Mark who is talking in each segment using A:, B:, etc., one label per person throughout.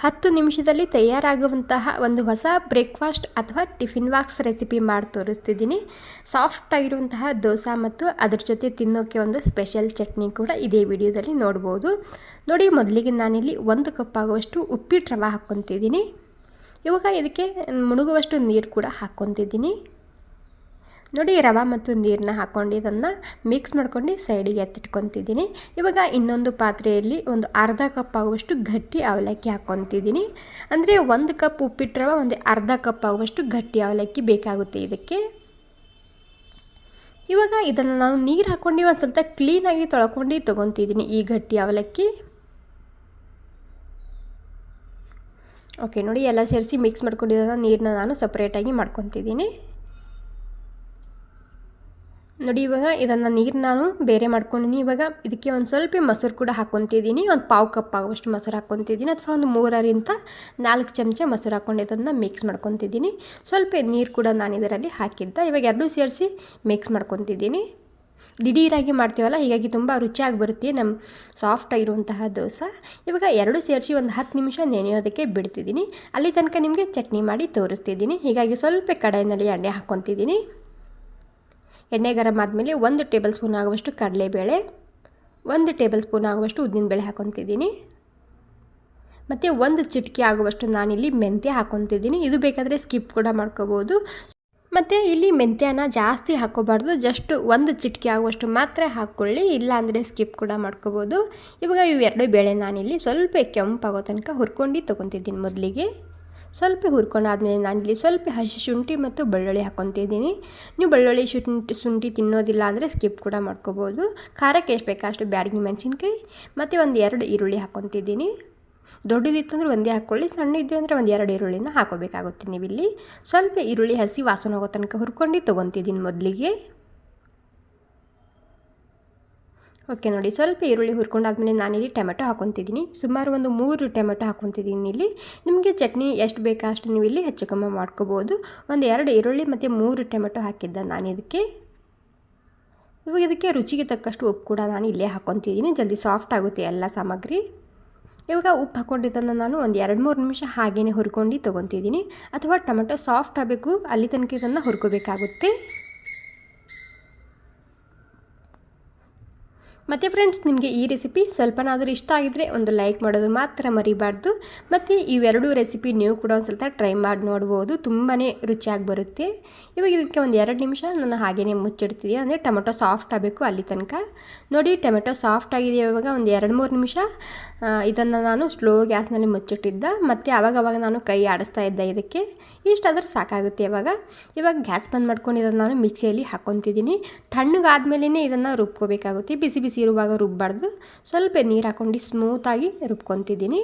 A: 10 ನಿಮಿಷದಲ್ಲಿ ತಯಾರಾಗುವಂತಹ ಒಂದು ಹೊಸ ಬ್ರೇಕ್ಫಾಸ್ಟ್ ಅಥವಾ ಟಿಫಿನ್ ಬಾಕ್ಸ್ ರೆಸಿಪಿ ಮಾಡಿ ತೋರಿಸ್ತಿದ್ದೀನಿ. ಸಾಫ್ಟ್ ಆಗಿರುವಂತಹ ದೋಸೆ ಮತ್ತು ಅದರ ಜೊತೆ ತಿನ್ನೋಕ್ಕೆ ಒಂದು ಸ್ಪೆಷಲ್ ಚಟ್ನಿ ಕೂಡ ಇದೇ ವಿಡಿಯೋದಲ್ಲಿ ನೋಡ್ಬೋದು. ನೋಡಿ, ಮೊದಲಿಗೆ ನಾನಿಲ್ಲಿ 1 ಕಪ್ ಆಗುವಷ್ಟು ಉಪ್ಪಿಟ್ಟು ರವೆ ಹಾಕ್ಕೊತಿದ್ದೀನಿ. ಇವಾಗ ಇದಕ್ಕೆ ಮುಳುಗುವಷ್ಟು ನೀರು ಕೂಡ ಹಾಕ್ಕೊತಿದ್ದೀನಿ. ನೋಡಿ, ರವೆ ಮತ್ತು ನೀರನ್ನ ಹಾಕ್ಕೊಂಡು ಇದನ್ನು ಮಿಕ್ಸ್ ಮಾಡ್ಕೊಂಡು ಸೈಡಿಗೆ ಎತ್ತಿಟ್ಕೊತಿದ್ದೀನಿ. ಇವಾಗ ಇನ್ನೊಂದು ಪಾತ್ರೆಯಲ್ಲಿ ಒಂದು ಅರ್ಧ ಕಪ್ ಆಗುವಷ್ಟು ಗಟ್ಟಿ ಅವಲಕ್ಕಿ ಹಾಕ್ಕೊತಿದ್ದೀನಿ. ಅಂದರೆ 1 ಕಪ್ ಉಪ್ಪಿಟ್ಟು ರವೆ ಒಂದು ಅರ್ಧ ಕಪ್ ಆಗುವಷ್ಟು ಗಟ್ಟಿ ಅವಲಕ್ಕಿ ಬೇಕಾಗುತ್ತೆ ಇದಕ್ಕೆ. ಇವಾಗ ಇದನ್ನು ನಾನು ನೀರು ಹಾಕ್ಕೊಂಡು ಒಂದು ಸ್ವಲ್ಪ ಕ್ಲೀನಾಗಿ ತೊಳ್ಕೊಂಡು ತೊಗೊತಿದ್ದೀನಿ ಈ ಗಟ್ಟಿ ಅವಲಕ್ಕಿ. ಓಕೆ, ನೋಡಿ, ಎಲ್ಲ ಸೇರಿಸಿ ಮಿಕ್ಸ್ ಮಾಡ್ಕೊಂಡಿದ್ದನ್ನು ನೀರನ್ನ ನಾನು ಸಪ್ರೇಟಾಗಿ ಮಾಡ್ಕೊತಿದ್ದೀನಿ. ನೋಡಿ, ಇವಾಗ ಇದನ್ನು ನೀರು ನಾನು ಬೇರೆ ಮಾಡ್ಕೊಂಡಿದ್ದೀನಿ. ಇವಾಗ ಇದಕ್ಕೆ ಒಂದು ಸ್ವಲ್ಪ ಮೊಸರು ಕೂಡ ಹಾಕ್ಕೊತಿದ್ದೀನಿ. ಒಂದು ಪಾವು ಕಪ್ ಆಗುವಷ್ಟು ಮೊಸರು ಹಾಕ್ಕೊತಿದ್ದೀನಿ, ಅಥವಾ ಒಂದು 3ರಿಂದ 4 ಚಮಚ ಮೊಸರು ಹಾಕ್ಕೊಂಡು ಇದನ್ನು ಮಿಕ್ಸ್ ಮಾಡ್ಕೊತಿದ್ದೀನಿ. ಸ್ವಲ್ಪ ನೀರು ಕೂಡ ನಾನು ಇದರಲ್ಲಿ ಹಾಕಿದ್ದೆ. ಇವಾಗ ಎರಡೂ ಸೇರಿಸಿ ಮಿಕ್ಸ್ ಮಾಡ್ಕೊತಿದ್ದೀನಿ. ದಿಢೀರಾಗಿ ಮಾಡ್ತೀವಲ್ಲ, ಹೀಗಾಗಿ ತುಂಬ ರುಚಿಯಾಗಿ ಬರುತ್ತೆ ನಮ್ಮ ಸಾಫ್ಟಾಗಿರುವಂತಹ ದೋಸೆ. ಇವಾಗ ಎರಡೂ ಸೇರಿಸಿ ಒಂದು 10 ನಿಮಿಷ ನೆನೆಯೋದಕ್ಕೆ ಬಿಡ್ತಿದ್ದೀನಿ. ಅಲ್ಲಿ ತನಕ ನಿಮಗೆ ಚಟ್ನಿ ಮಾಡಿ ತೋರಿಸ್ತಿದ್ದೀನಿ. ಹೀಗಾಗಿ ಸ್ವಲ್ಪ ಕಡಾಯಿನಲ್ಲಿ ಎಣ್ಣೆ ಹಾಕ್ಕೊತಿದ್ದೀನಿ. ಎಣ್ಣೆ ಗರಂ ಆದಮೇಲೆ 1 ಟೇಬಲ್ ಸ್ಪೂನ್ ಆಗುವಷ್ಟು ಕಡಲೆಬೇಳೆ, 1 ಟೇಬಲ್ ಸ್ಪೂನ್ ಆಗುವಷ್ಟು ಉದ್ದಿನಬೇಳೆ ಹಾಕ್ಕೊತಿದ್ದೀನಿ. ಮತ್ತು 1 ಚಿಟಿಕೆ ಆಗುವಷ್ಟು ನಾನಿಲ್ಲಿ ಮೆಂತ್ಯ ಹಾಕ್ಕೊತಿದ್ದೀನಿ. ಇದು ಬೇಕಾದರೆ ಸ್ಕಿಪ್ ಕೂಡ ಮಾಡ್ಕೋಬೋದು. ಮತ್ತು ಇಲ್ಲಿ ಮೆಂತ್ಯನ ಜಾಸ್ತಿ ಹಾಕ್ಕೋಬಾರ್ದು, ಜಸ್ಟ್ 1 ಚಿಟಿಕೆ ಆಗುವಷ್ಟು ಮಾತ್ರ ಹಾಕ್ಕೊಳ್ಳಿ, ಇಲ್ಲಾಂದರೆ ಸ್ಕಿಪ್ ಕೂಡ ಮಾಡ್ಕೋಬೋದು. ಇವಾಗ ಇವೆರಡು ಬೇಳೆ ನಾನಿಲ್ಲಿ ಸ್ವಲ್ಪ ಕೆಂಪಾಗೋ ತನಕ ಹುರ್ಕೊಂಡು ತೊಗೊತಿದ್ದೀನಿ. ಮೊದಲಿಗೆ ಸ್ವಲ್ಪ ಹುರ್ಕೊಂಡಾದ್ಮೇಲೆ ನಾನಿಲ್ಲಿ ಸ್ವಲ್ಪ ಹಸಿ ಶುಂಠಿ ಮತ್ತು ಬೆಳ್ಳುಳ್ಳಿ ಹಾಕ್ಕೊತಿದ್ದೀನಿ. ನೀವು ಬೆಳ್ಳುಳ್ಳಿ ಶುಂಠಿ ತಿನ್ನೋದಿಲ್ಲ ಅಂದರೆ ಸ್ಕಿಪ್ ಕೂಡ ಮಾಡ್ಕೋಬೋದು. ಖಾರಕ್ಕೆ ಎಷ್ಟು ಬೇಕಾ ಅಷ್ಟು ಬ್ಯಾಡಗಿ ಮೆಣಸಿನ್ಕಾಯಿ ಮತ್ತು 2 ಈರುಳ್ಳಿ ಹಾಕ್ಕೊತಿದ್ದೀನಿ. ದೊಡ್ಡದಿತ್ತಂದ್ರೆ ಒಂದೇ ಹಾಕ್ಕೊಳ್ಳಿ, ಸಣ್ಣ ಇದ್ದೆ ಅಂದರೆ 2 ಈರುಳ್ಳಿನ ಹಾಕೋಬೇಕಾಗುತ್ತೆ. ನೀವಿಲ್ಲಿ ಸ್ವಲ್ಪ ಈರುಳ್ಳಿ ಹಸಿ ವಾಸನೆ ಹೋಗೋ ತನಕ ಹುರ್ಕೊಂಡು ತೊಗೊತಿದ್ದೀನಿ ಮೊದಲಿಗೆ. ಓಕೆ, ನೋಡಿ, ಸ್ವಲ್ಪ ಈರುಳ್ಳಿ ಹುರ್ಕೊಂಡಾದ್ಮೇಲೆ ನಾನಿಲ್ಲಿ ಟೊಮೆಟೊ ಹಾಕ್ಕೊತಿದ್ದೀನಿ. ಸುಮಾರು ಒಂದು 3 ಟೊಮೆಟೊ ಹಾಕ್ಕೊತಿದ್ದೀನಿ. ಇಲ್ಲಿ ನಿಮಗೆ ಚಟ್ನಿ ಎಷ್ಟು ಬೇಕಾ ಅಷ್ಟು ನೀವು ಇಲ್ಲಿ ಹೆಚ್ಚು ಕಮ್ಮಿ ಮಾಡ್ಕೋಬೋದು. 2 ಈರುಳ್ಳಿ ಮತ್ತು 3 ಟೊಮೆಟೊ ಹಾಕಿದ್ದೆ ನಾನು ಇದಕ್ಕೆ. ಇವಾಗ ಇದಕ್ಕೆ ರುಚಿಗೆ ತಕ್ಕಷ್ಟು ಉಪ್ಪು ಕೂಡ ನಾನು ಇಲ್ಲೇ ಹಾಕ್ಕೊತಿದ್ದೀನಿ. ಜಲ್ದಿ ಸಾಫ್ಟ್ ಆಗುತ್ತೆ ಎಲ್ಲ ಸಾಮಗ್ರಿ. ಇವಾಗ ಉಪ್ಪು ಹಾಕ್ಕೊಂಡಿದ್ದನ್ನು ನಾನು ಒಂದು 2-3 ನಿಮಿಷ ಹಾಗೇ ಹುರ್ಕೊಂಡು ತೊಗೊತಿದ್ದೀನಿ. ಅಥವಾ ಟೊಮೆಟೊ ಸಾಫ್ಟ್ ಆಗಬೇಕು ಅಲ್ಲಿ ತನಕ ಇದನ್ನು ಹುರ್ಕೋಬೇಕಾಗುತ್ತೆ. ಮತ್ತು ಫ್ರೆಂಡ್ಸ್, ನಿಮಗೆ ಈ ರೆಸಿಪಿ ಸ್ವಲ್ಪನಾದರೂ ಇಷ್ಟ ಆಗಿದ್ದರೆ ಒಂದು ಲೈಕ್ ಮಾಡೋದು ಮಾತ್ರ ಮರಿಬಾರ್ದು. ಮತ್ತು ಇವೆರಡೂ ರೆಸಿಪಿ ನೀವು ಕೂಡ ಒಂದು ಸ್ವಲ್ಪ ಟ್ರೈ ಮಾಡಿ ನೋಡ್ಬೋದು, ತುಂಬಾ ರುಚಿಯಾಗಿ ಬರುತ್ತೆ. ಇವಾಗ ಇದಕ್ಕೆ ಒಂದು 2 ನಿಮಿಷ ನಾನು ಹಾಗೇ ಮುಚ್ಚಿಡ್ತೀನಿ, ಅಂದರೆ ಟೊಮೆಟೊ ಸಾಫ್ಟ್ ಆಗಬೇಕು ಅಲ್ಲಿ ತನಕ. ನೋಡಿ, ಟೊಮೆಟೊ ಸಾಫ್ಟ್ ಆಗಿದೆ. ಇವಾಗ ಒಂದು 2-3 ನಿಮಿಷ ಇದನ್ನು ನಾನು ಸ್ಲೋ ಗ್ಯಾಸ್ನಲ್ಲಿ ಮುಚ್ಚಿಟ್ಟಿದ್ದೆ. ಮತ್ತು ಆವಾಗವಾಗ ನಾನು ಕೈ ಆಡಿಸ್ತಾ ಇದ್ದೆ ಇದಕ್ಕೆ. ಇಷ್ಟಾದರೂ ಸಾಕಾಗುತ್ತೆ. ಇವಾಗ ಗ್ಯಾಸ್ ಬಂದ್ ಮಾಡ್ಕೊಂಡು ಇದನ್ನು ನಾನು ಮಿಕ್ಸಿಯಲ್ಲಿ ಹಾಕ್ಕೊತಿದ್ದೀನಿ. ತಣ್ಣಗಾದ್ಮೇಲೆ ಇದನ್ನು ರುಬ್ಕೋಬೇಕಾಗುತ್ತೆ, ಬಿಸಿ ಬಿಸಿ ಇರುವಾಗ ರುಬ್ಬಾರ್ದು. ಸ್ವಲ್ಪ ನೀರು ಹಾಕ್ಕೊಂಡು ಸ್ಮೂತಾಗಿ ರುಬ್ಕೊತಿದ್ದೀನಿ.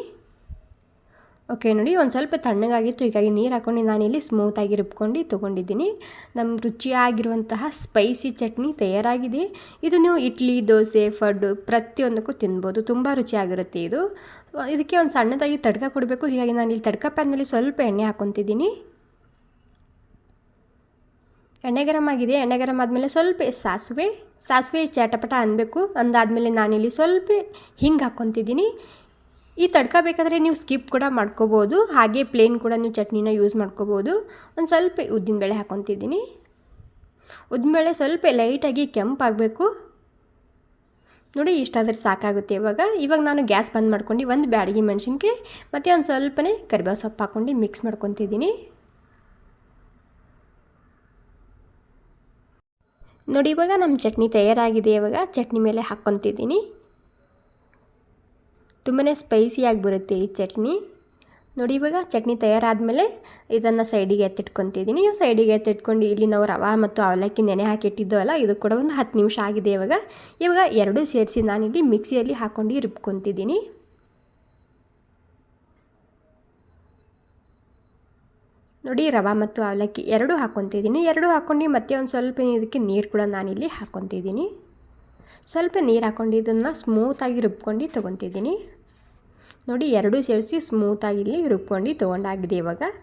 A: ಓಕೆ, ನೋಡಿ, ಒಂದು ಸ್ವಲ್ಪ ತಣ್ಣಗಾಗಿತ್ತು, ಹೀಗಾಗಿ ನೀರು ಹಾಕ್ಕೊಂಡು ನಾನಿಲ್ಲಿ ಸ್ಮೂತಾಗಿ ರುಬ್ಕೊಂಡು ತೊಗೊಂಡಿದ್ದೀನಿ. ನಮ್ಮ ರುಚಿಯಾಗಿರುವಂತಹ ಸ್ಪೈಸಿ ಚಟ್ನಿ ತಯಾರಾಗಿದೆ. ಇದು ನೀವು ಇಡ್ಲಿ, ದೋಸೆ, ಪಡ್ಡು ಪ್ರತಿಯೊಂದಕ್ಕೂ ತಿನ್ಬೋದು, ತುಂಬ ರುಚಿಯಾಗಿರುತ್ತೆ ಇದು. ಇದಕ್ಕೆ ಒಂದು ಸಣ್ಣದಾಗಿ ತಡ್ಕ ಕೊಡಬೇಕು, ಹೀಗಾಗಿ ನಾನಿಲ್ಲಿ ತಡ್ಕ ಪ್ಯಾನ್ನಲ್ಲಿ ಸ್ವಲ್ಪ ಎಣ್ಣೆ ಹಾಕ್ಕೊತಿದ್ದೀನಿ. ಎಣ್ಣೆ ಗರಂ ಆಗಿದೆ. ಎಣ್ಣೆ ಗರಂ ಆದಮೇಲೆ ಸ್ವಲ್ಪ ಸಾಸಿವೆ ಚಟಪಟ ಅನ್ನಬೇಕು. ಅಂದಾದಮೇಲೆ ನಾನಿಲ್ಲಿ ಸ್ವಲ್ಪ ಹಿಂಗೆ ಹಾಕ್ಕೊತಿದ್ದೀನಿ. ಈ ತಡ್ಕ ಬೇಕಾದರೆ ನೀವು ಸ್ಕಿಪ್ ಕೂಡ ಮಾಡ್ಕೋಬೋದು, ಹಾಗೆ ಪ್ಲೇನ್ ಕೂಡ ನೀವು ಚಟ್ನಿನ ಯೂಸ್ ಮಾಡ್ಕೋಬೋದು. ಒಂದು ಸ್ವಲ್ಪ ಉದ್ದಿನಬೇಳೆ ಹಾಕ್ಕೊತಿದ್ದೀನಿ. ಉದ್ದಿನಬೇಳೆ ಸ್ವಲ್ಪ ಲೈಟಾಗಿ ಕೆಂಪಾಗಬೇಕು. ನೋಡಿ, ಇಷ್ಟಾದರೆ ಸಾಕಾಗುತ್ತೆ. ಇವಾಗ ನಾನು ಗ್ಯಾಸ್ ಬಂದ್ ಮಾಡ್ಕೊಂಡು 1 ಬ್ಯಾಡಗಿ ಮೆಣಸಿನ್ಕಾಯಿ ಮತ್ತು ಒಂದು ಸ್ವಲ್ಪನೇ ಕರಿಬೇವು ಸೊಪ್ಪು ಹಾಕ್ಕೊಂಡು ಮಿಕ್ಸ್ ಮಾಡ್ಕೊತಿದ್ದೀನಿ. ನೋಡಿ, ಇವಾಗ ನಮ್ಮ ಚಟ್ನಿ ತಯಾರಾಗಿದೆ. ಇವಾಗ ಚಟ್ನಿ ಮೇಲೆ ಹಾಕ್ಕೊತಿದ್ದೀನಿ. ತುಂಬಾ ಸ್ಪೈಸಿಯಾಗಿ ಬರುತ್ತೆ ಈ ಚಟ್ನಿ. ನೋಡಿ, ಇವಾಗ ಚಟ್ನಿ ತಯಾರಾದಮೇಲೆ ಇದನ್ನು ಸೈಡಿಗೆ ಎತ್ತಿಟ್ಕೊತಿದ್ದೀನಿ. ಸೈಡಿಗೆ ಎತ್ತಿಟ್ಕೊಂಡು ಇಲ್ಲಿ ನಾವು ರವೆ ಮತ್ತು ಅವಲಕ್ಕಿ ನೆನೆ ಹಾಕಿಟ್ಟಿದ್ದವಲ್ಲ, ಇದು ಕೂಡ ಒಂದು 10 ನಿಮಿಷ ಆಗಿದೆ. ಇವಾಗ ಎರಡೂ ಸೇರಿಸಿ ನಾನಿಲ್ಲಿ ಮಿಕ್ಸಿಯಲ್ಲಿ ಹಾಕ್ಕೊಂಡು ರುಬ್ಕೊತಿದ್ದೀನಿ. ನೋಡಿ, ರವೆ ಮತ್ತು ಅವಲಕ್ಕಿ ಎರಡೂ ಹಾಕ್ಕೊತಿದ್ದೀನಿ. ಎರಡೂ ಹಾಕ್ಕೊಂಡು ಮತ್ತೆ ಒಂದು ಸ್ವಲ್ಪ ಇದಕ್ಕೆ ನೀರು ಕೂಡ ನಾನಿಲ್ಲಿ ಹಾಕ್ಕೊತಿದ್ದೀನಿ. ಸ್ವಲ್ಪ ನೀರು ಹಾಕ್ಕೊಂಡು ಇದನ್ನು ಸ್ಮೂತಾಗಿ ರುಬ್ಕೊಂಡು ತೊಗೊತಿದ್ದೀನಿ. ನೋಡಿ, ಎರಡೂ ಸೇರಿಸಿ ಸ್ಮೂತಾಗಿ ಇಲ್ಲಿ ರುಬ್ಕೊಂಡು ತೊಗೊಂಡಾಗಿದೆ.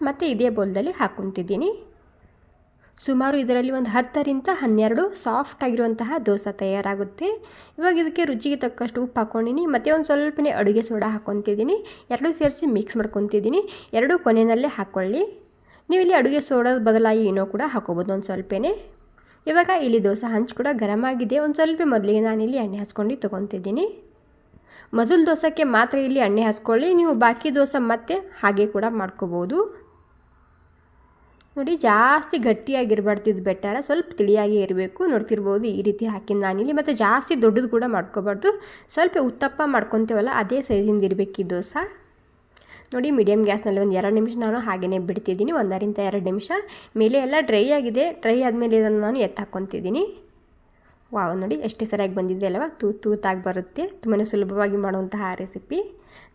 A: ಮತ್ತೆ ಇದೇ ಬೌಲ್ದಲ್ಲಿ ಹಾಕ್ಕೊತಿದ್ದೀನಿ. ಸುಮಾರು ಇದರಲ್ಲಿ ಒಂದು 10ರಿಂದ 12 ಸಾಫ್ಟ್ ಆಗಿರುವಂತಹ ದೋಸೆ ತಯಾರಾಗುತ್ತೆ. ಇವಾಗ ಇದಕ್ಕೆ ರುಚಿಗೆ ತಕ್ಕಷ್ಟು ಉಪ್ಪು ಹಾಕ್ಕೊಂಡಿನಿ, ಮತ್ತು ಒಂದು ಸ್ವಲ್ಪನೇ ಅಡುಗೆ ಸೋಡಾ ಹಾಕ್ಕೊತಿದ್ದೀನಿ. ಎರಡೂ ಸೇರಿಸಿ ಮಿಕ್ಸ್ ಮಾಡ್ಕೊತಿದ್ದೀನಿ. ಎರಡೂ ಕೊನೆಯಲ್ಲೇ ಹಾಕ್ಕೊಳ್ಳಿ. ನೀವು ಇಲ್ಲಿ ಅಡುಗೆ ಸೋಡಾದ ಬದಲಾಗಿ ಏನೋ ಕೂಡ ಹಾಕೋಬೋದು ಒಂದು ಸ್ವಲ್ಪನೇ. ಇವಾಗ ಇಲ್ಲಿ ದೋಸೆ ಹಂಚು ಕೂಡ ಗರಮ್ ಆಗಿದೆ. ಒಂದು ಸ್ವಲ್ಪ ಮೊದಲಿಗೆ ನಾನಿಲ್ಲಿ ಎಣ್ಣೆ ಹಚ್ಕೊಂಡು ತೊಗೊತಿದ್ದೀನಿ. ಮೊದಲು ದೋಸೆಗೆ ಮಾತ್ರ ಇಲ್ಲಿ ಎಣ್ಣೆ ಹಚ್ಕೊಳ್ಳಿ, ನೀವು ಬಾಕಿ ದೋಸೆ ಮತ್ತೆ ಹಾಗೆ ಕೂಡ ಮಾಡ್ಕೋಬೋದು. ನೋಡಿ, ಜಾಸ್ತಿ ಗಟ್ಟಿಯಾಗಿರಬಾರ್ದು, ಇದು ಬೆಟರ, ಸ್ವಲ್ಪ ತಿಳಿಯಾಗಿ ಇರಬೇಕು. ನೋಡ್ತಿರ್ಬೋದು ಈ ರೀತಿ ಹಾಕಿ ನಾನಿಲ್ಲಿ. ಮತ್ತು ಜಾಸ್ತಿ ದೊಡ್ಡದು ಕೂಡ ಮಾಡ್ಕೋಬಾರ್ದು, ಸ್ವಲ್ಪ ಉತ್ತಪ್ಪ ಮಾಡ್ಕೊತೀವಲ್ಲ ಅದೇ ಸೈಜಿಂದ ಇರಬೇಕು ಈ ದೋಸೆ. ನೋಡಿ, ಮೀಡಿಯಮ್ ಗ್ಯಾಸ್ನಲ್ಲಿ ಒಂದು 2 ನಿಮಿಷ ನಾನು ಹಾಗೆಯೇ ಬಿಡ್ತಿದ್ದೀನಿ, 1ರಿಂದ 2 ನಿಮಿಷ. ಮೇಲೆ ಎಲ್ಲ ಡ್ರೈ ಆಗಿದೆ. ಡ್ರೈ ಆದಮೇಲೆ ಇದನ್ನು ನಾನು ಹಾಕ್ಕೊತಿದ್ದೀನಿ. ವಾವ್, ನೋಡಿ ಎಷ್ಟು ಸರಿಯಾಗಿ ಬಂದಿದೆ ಅಲ್ವಾ, ತೂತಾಗಿ ಬರುತ್ತೆ. ತುಂಬಾ ಸುಲಭವಾಗಿ ಮಾಡುವಂತಹ ರೆಸಿಪಿ.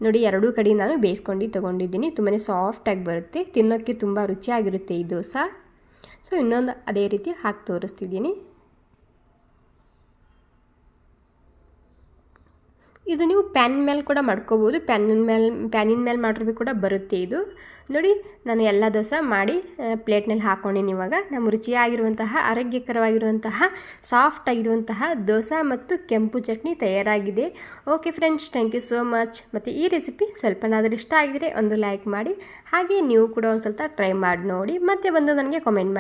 A: ನೋಡಿ, ಎರಡೂ ಕಡೆ ನಾನು ಬೇಯಿಸ್ಕೊಂಡು ತೊಗೊಂಡಿದ್ದೀನಿ. ತುಂಬಾ ಸಾಫ್ಟಾಗಿ ಬರುತ್ತೆ, ತಿನ್ನೋಕ್ಕೆ ತುಂಬ ರುಚಿಯಾಗಿರುತ್ತೆ ಈ ದೋಸೆ. ಸೊ ಇನ್ನೊಂದು ಅದೇ ರೀತಿ ಹಾಕಿ ತೋರಿಸ್ತಿದ್ದೀನಿ. ಇದು ನೀವು ಪ್ಯಾನಿನ ಮೇಲೆ ಕೂಡ ಮಾಡ್ಕೋಬೋದು, ಪ್ಯಾನಿನ ಮೇಲೆ ಮಾಡಿದ್ರು ಕೂಡ ಬರುತ್ತೆ ಇದು. ನೋಡಿ, ನಾನು ಎಲ್ಲ ದೋಸೆ ಮಾಡಿ ಪ್ಲೇಟ್ನಲ್ಲಿ ಹಾಕ್ಕೊಂಡಿನಿ. ಇವಾಗ ನಮ್ಮ ರುಚಿಯಾಗಿರುವಂತಹ, ಆರೋಗ್ಯಕರವಾಗಿರುವಂತಹ, ಸಾಫ್ಟ್ ಆಗಿರುವಂತಹ ದೋಸೆ ಮತ್ತು ಕೆಂಪು ಚಟ್ನಿ ತಯಾರಾಗಿದೆ. Okay friends, thank you so much. ಮತ್ತು ಈ ರೆಸಿಪಿ ಸ್ವಲ್ಪನಾದರೂ ಇಷ್ಟ ಆಗಿದರೆ ಒಂದು ಲೈಕ್ ಮಾಡಿ, ಹಾಗೆ ನೀವು ಕೂಡ ಒಂದು ಸ್ವಲ್ಪ ಟ್ರೈ ಮಾಡಿ ನೋಡಿ, ಮತ್ತೆ ಬಂದು ನನಗೆ ಕಾಮೆಂಟ್ ಮಾಡಿ.